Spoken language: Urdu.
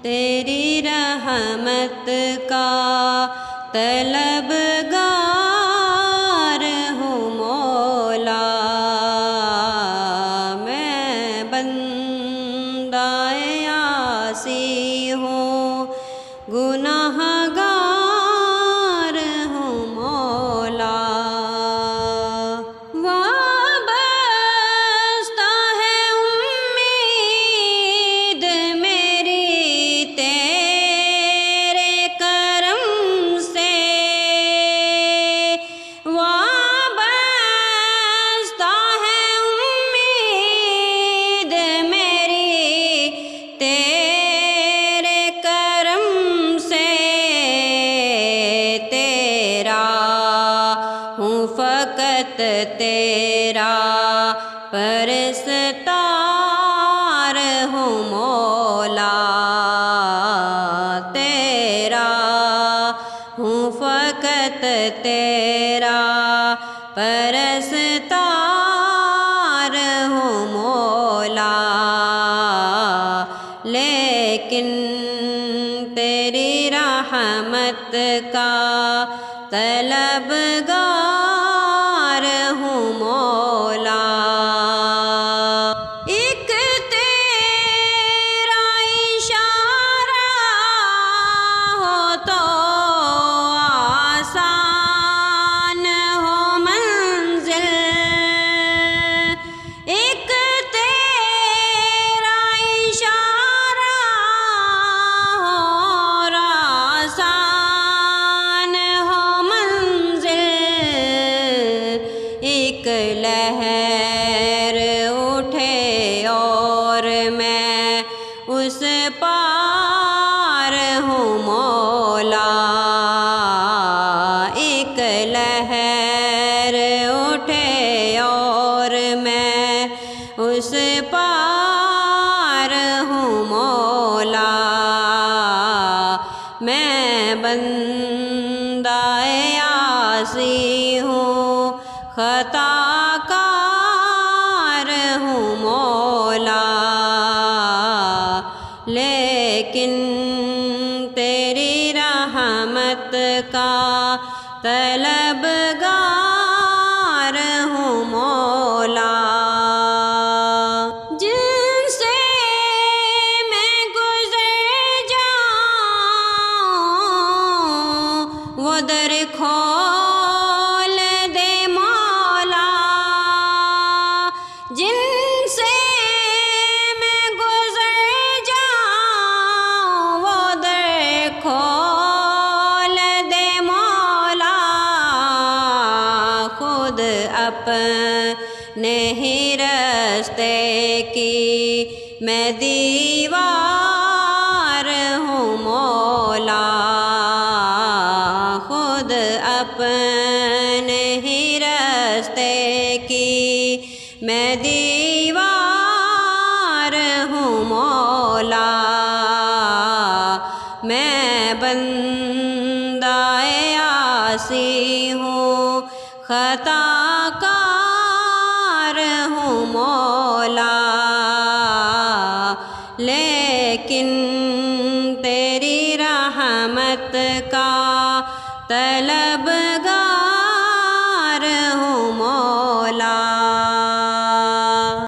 تیری رحمت کا طلبگار ہوں مولا، میں بندہ عاصی ہوں، گناہ گار ہوں مولا۔ وابستہ ہے امید میری تیرے کرم سے، وابستہ ہے امید میری تیرے کرم سے، تیرا ہوں فقط تیرا پرستار ہوں مولا، تیرا ہوں فقط تیرا پرستار ہوں مولا، لیکن تیری رحمت کا طلبگار ہوں مولا۔ ایک تیرا اشارہ ہو تو آسان ہو منزل، ایک تیرا اشارہ ہو اور آسان ہو منزل، ایک لہر اٹھے اور میں اس پار ہوں مولا، ایک لہر اٹھے اور میں اس پار ہوں مولا، میں بندہ عاصی ہوں، خطا کار ہوں مولا، لیکن تیری رحمت کا طلبگار ہوں مولا۔ جن سے میں گزر جاؤں وہ در کھول دے مولا، جن سے میں گزر جاؤں وہ در کھول دے مولا، خود اپنے ہی راستے کی میں دیوار ہوں مولا، خود اپنے ہی راستے کی میں دیوار ہوں مولا، میں بندہ عاصی ہوں، خطا کار ہوں مولا، لیکن تیری رحمت کا طلبگار